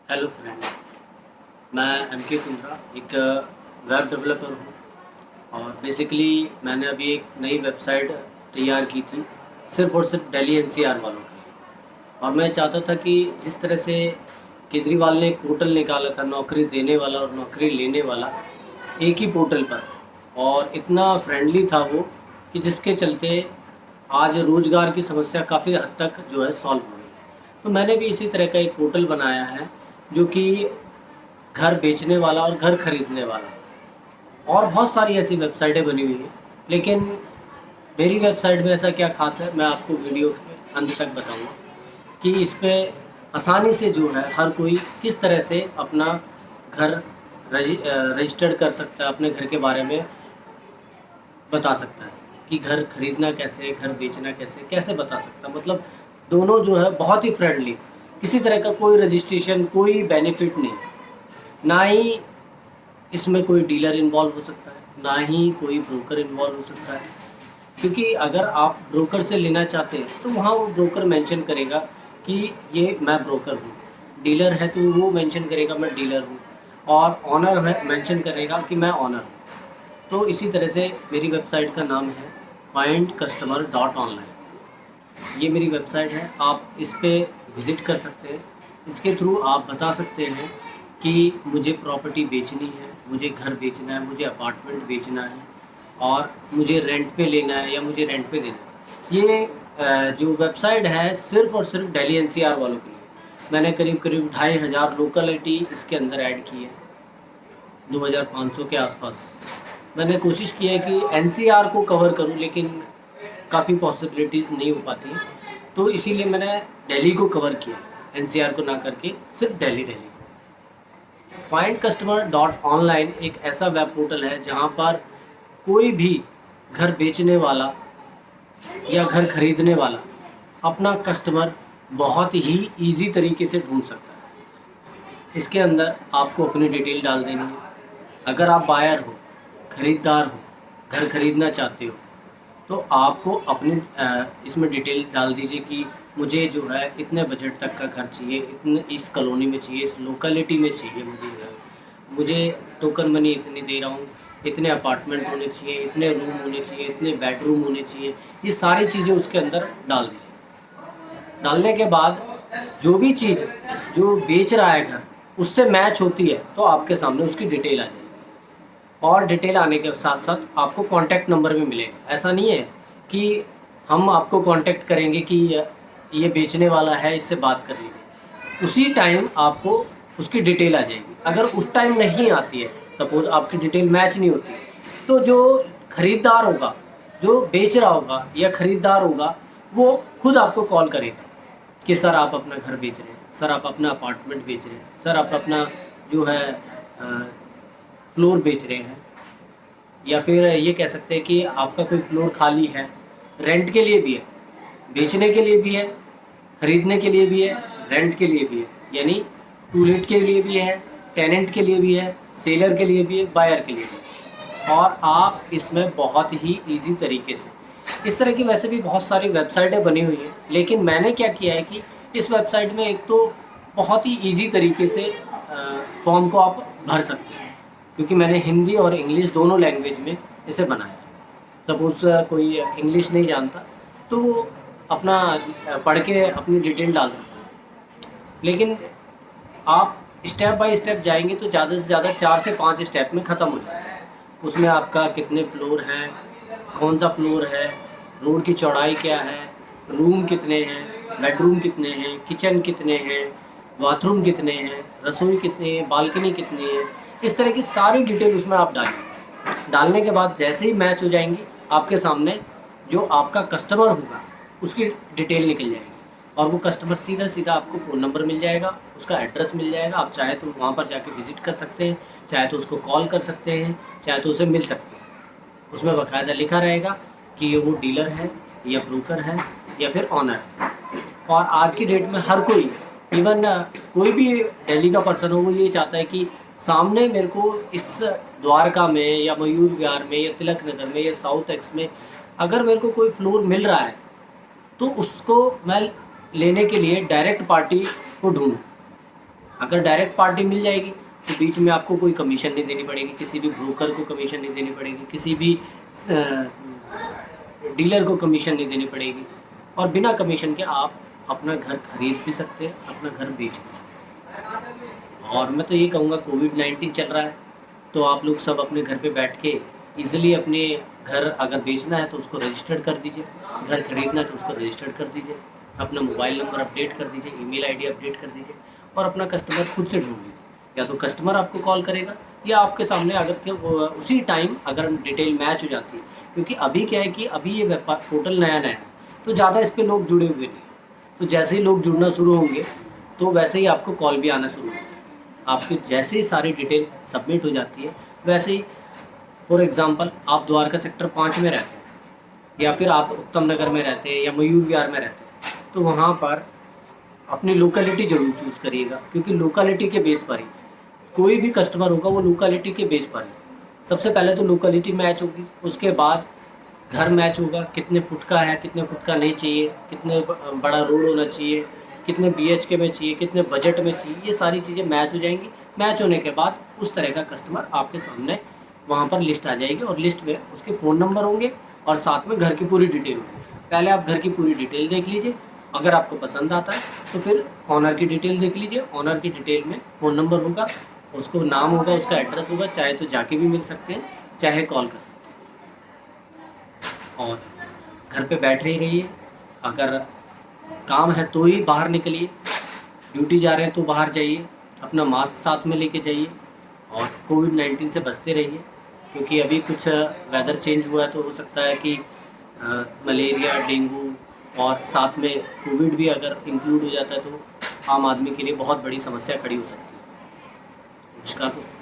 Hello friend, मैं M के कुंद्रा एक वेब डेवलपर हूँ। और बेसिकली मैंने अभी एक नई वेबसाइट तैयार की थी सिर्फ़ और सिर्फ दिल्ली एनसीआर वालों के लिए। और मैं चाहता था कि जिस तरह से केजरीवाल ने एक पोर्टल निकाला था नौकरी देने वाला और नौकरी लेने वाला एक ही पोर्टल पर, और इतना फ्रेंडली था वो कि जिसके चलते आज रोज़गार की समस्या काफ़ी हद तक जो है सॉल्व हो गई। तो मैंने भी इसी तरह का एक पोर्टल बनाया है जो कि घर बेचने वाला और घर खरीदने वाला, और बहुत सारी ऐसी वेबसाइटें बनी हुई हैं। लेकिन मेरी वेबसाइट में ऐसा क्या खास है, मैं आपको वीडियो के अंत तक बताऊंगा कि इस पे आसानी से जो है हर कोई किस तरह से अपना घर रजिस्टर्ड कर सकता है, अपने घर के बारे में बता सकता है कि घर खरीदना कैसे, घर बेचना कैसे कैसे बता सकता है। मतलब दोनों जो है बहुत ही फ्रेंडली, किसी तरह का कोई रजिस्ट्रेशन, कोई बेनिफिट नहीं, ना ही इसमें कोई डीलर इन्वॉल्व हो सकता है, ना ही कोई ब्रोकर इन्वॉल्व हो सकता है। क्योंकि अगर आप ब्रोकर से लेना चाहते हैं तो वहाँ वो ब्रोकर मेंशन करेगा कि ये मैं ब्रोकर हूँ। डीलर है तो वो मेंशन करेगा मैं डीलर हूँ। और ऑनर है मेंशन करेगा कि मैं ऑनर हूँ। तो इसी तरह से मेरी वेबसाइट का नाम है findcustomer.online। ये मेरी वेबसाइट है, आप इस पे विज़िट कर सकते हैं। इसके थ्रू आप बता सकते हैं कि मुझे प्रॉपर्टी बेचनी है, मुझे घर बेचना है, मुझे अपार्टमेंट बेचना है, और मुझे रेंट पे लेना है या मुझे रेंट पे देना है। ये जो वेबसाइट है सिर्फ़ और सिर्फ दिल्ली एनसीआर वालों के लिए। मैंने करीब करीब 2500 लोकेलिटी इसके अंदर ऐड की है, 2500 के आसपास। मैंने कोशिश की है कि एनसीआर को कवर करूं, लेकिन काफ़ी पॉसिबिलिटीज़ नहीं हो पाती हैं। तो इसीलिए मैंने दिल्ली को कवर किया, एनसीआर को ना करके सिर्फ Delhi Delhi. Find customer dot online एक ऐसा वेब पोर्टल है जहां पर कोई भी घर बेचने वाला या घर खरीदने वाला अपना कस्टमर बहुत ही इजी तरीके से ढूंढ सकता है। इसके अंदर आपको अपनी डिटेल डाल देनी है। अगर आप बायर हो, ख़रीदार हो, घर खरीदना चाहते हो, तो आपको अपनी इसमें डिटेल डाल दीजिए कि मुझे जो है इतने बजट तक का घर चाहिए, इतने इस कॉलोनी में चाहिए, इस लोकेलिटी में चाहिए, मुझे टोकन मनी इतनी दे रहा हूँ, इतने अपार्टमेंट होने चाहिए, इतने रूम होने चाहिए, इतने बेडरूम होने चाहिए। ये सारी चीज़ें उसके अंदर डाल दीजिए। डालने के बाद जो भी चीज़ जो बेच रहा है घर उससे मैच होती है तो आपके सामने उसकी डिटेल आ जाएगी। और डिटेल आने के साथ साथ आपको कॉन्टैक्ट नंबर भी मिलेगा। ऐसा नहीं है कि हम आपको कॉन्टैक्ट करेंगे कि ये बेचने वाला है, इससे बात कर लीजिए। उसी टाइम आपको उसकी डिटेल आ जाएगी। अगर उस टाइम नहीं आती है, सपोज़ आपकी डिटेल मैच नहीं होती, तो जो ख़रीदार होगा, जो बेच रहा होगा या ख़रीदार होगा, वो खुद आपको कॉल करेगा कि सर आप अपना घर बेच रहे हैं, सर आप अपना अपार्टमेंट बेच रहे हैं, सर आप अपना जो है फ्लोर बेच रहे हैं। या फिर ये कह सकते हैं कि आपका कोई फ्लोर खाली है, रेंट के लिए भी है, बेचने के लिए भी है, खरीदने के लिए भी है, रेंट के लिए भी है। यानी टू लेट के लिए भी है, टेनेंट के लिए भी है, सेलर के लिए भी है, बायर के लिए भी है। और आप इसमें बहुत ही इजी तरीके से, इस तरह की वैसे भी बहुत सारी वेबसाइटें बनी हुई हैं, लेकिन मैंने क्या किया है कि इस वेबसाइट में एक तो बहुत ही इजी तरीके से फॉर्म को आप भर सकते हैं, क्योंकि मैंने हिंदी और इंग्लिश दोनों लैंग्वेज में इसे बनाया। सपोज़ कोई इंग्लिश नहीं जानता तो वो अपना पढ़ के अपनी डिटेल डाल सकता है। लेकिन आप स्टेप बाय स्टेप जाएंगे तो ज़्यादा से ज़्यादा 4 से 5 स्टेप में ख़त्म हो जाएगा। उसमें आपका कितने फ्लोर हैं, कौन सा फ्लोर है, रोड की चौड़ाई क्या है, रूम कितने हैं, बेडरूम कितने हैं, किचन कितने हैं, बाथरूम कितने हैं, रसोई कितनी है, बालकनी कितनी है, इस तरह की सारी डिटेल उसमें आप डालें। डालने के बाद जैसे ही मैच हो जाएंगी, आपके सामने जो आपका कस्टमर होगा उसकी डिटेल निकल जाएगी, और वो कस्टमर सीधा सीधा आपको फ़ोन नंबर मिल जाएगा, उसका एड्रेस मिल जाएगा। आप चाहे तो वहाँ पर जाके विज़िट कर सकते हैं, चाहे तो उसको कॉल कर सकते हैं, चाहे तो उसे मिल सकते हैं। उसमें बाकायदा लिखा रहेगा कि ये वो डीलर है या ब्रोकर है या फिर ऑनर है। और आज की डेट में हर कोई, इवन कोई भी दिल्ली का पर्सन हो, वो ये चाहता है कि सामने मेरे को इस द्वारका में या मयूर विहार में या तिलक नगर में या साउथ एक्स में अगर मेरे को कोई फ्लोर मिल रहा है तो उसको मैं लेने के लिए डायरेक्ट पार्टी को ढूंढूं। अगर डायरेक्ट पार्टी मिल जाएगी तो बीच में आपको कोई कमीशन नहीं देनी पड़ेगी, किसी भी ब्रोकर को कमीशन नहीं देनी पड़ेगी, किसी भी डीलर को कमीशन नहीं देनी पड़ेगी, और बिना कमीशन के आप अपना घर खरीद भी सकते हैं, अपना घर बेच भी सकते हैं। और मैं तो ये कहूँगा, कोविड-19 चल रहा है तो आप लोग सब अपने घर पे बैठ के ईज़िली अपने घर अगर बेचना है तो उसको रजिस्टर्ड कर दीजिए, घर खरीदना है तो उसको रजिस्टर्ड कर दीजिए, अपना मोबाइल नंबर अपडेट कर दीजिए, ईमेल आईडी अपडेट कर दीजिए और अपना कस्टमर खुद से ढूँढ लीजिए। या तो कस्टमर आपको कॉल करेगा या आपके सामने अगर उसी टाइम अगर डिटेल मैच हो जाती है, क्योंकि अभी क्या है कि अभी ये व्यापार पोर्टल नया-नया है तो ज़्यादा इस पे लोग जुड़े हुए नहीं हैं। तो जैसे ही लोग जुड़ना शुरू होंगे तो वैसे ही आपको कॉल भी आना शुरू होगा। आपकी जैसे ही सारी डिटेल सबमिट हो जाती है वैसे ही, फॉर एग्ज़ाम्पल आप द्वारका सेक्टर 5 में रहते हैं या फिर आप उत्तम नगर में रहते हैं या मयूर विहार में रहते हैं, तो वहाँ पर अपनी लोकेलिटी ज़रूर चूज़ करिएगा, क्योंकि लोकेलिटी के बेस पर ही कोई भी कस्टमर होगा, वो लोकेलिटी के बेस पर ही। सबसे पहले तो लोकेलिटी मैच होगी, उसके बाद घर मैच होगा, कितने फुट का है, कितने फुट का नहीं चाहिए, कितने बड़ा रोड होना चाहिए, कितने बीएचके में चाहिए, कितने बजट में चाहिए, ये सारी चीज़ें मैच हो जाएंगी। मैच होने के बाद उस तरह का कस्टमर आपके सामने वहाँ पर लिस्ट आ जाएगी और लिस्ट में उसके फ़ोन नंबर होंगे और साथ में घर की पूरी डिटेल होगी। पहले आप घर की पूरी डिटेल देख लीजिए, अगर आपको पसंद आता है तो फिर ऑनर की डिटेल देख लीजिए। ऑनर की डिटेल में फ़ोन नंबर होगा, उसको नाम होगा, उसका एड्रेस होगा, चाहे तो जाके भी मिल सकते हैं, चाहे कॉल कर सकते हैं। और घर पे बैठे ही रहिए, अगर काम है तो ही बाहर निकलिए, ड्यूटी जा रहे हैं तो बाहर जाइए, अपना मास्क साथ में लेके जाइए और कोविड-19 से बचते रहिए, क्योंकि अभी कुछ वेदर चेंज हुआ है तो हो सकता है कि मलेरिया, डेंगू और साथ में कोविड भी अगर इंक्लूड हो जाता है तो आम आदमी के लिए बहुत बड़ी समस्या खड़ी हो सकती है। नमस्कार दोस्तों।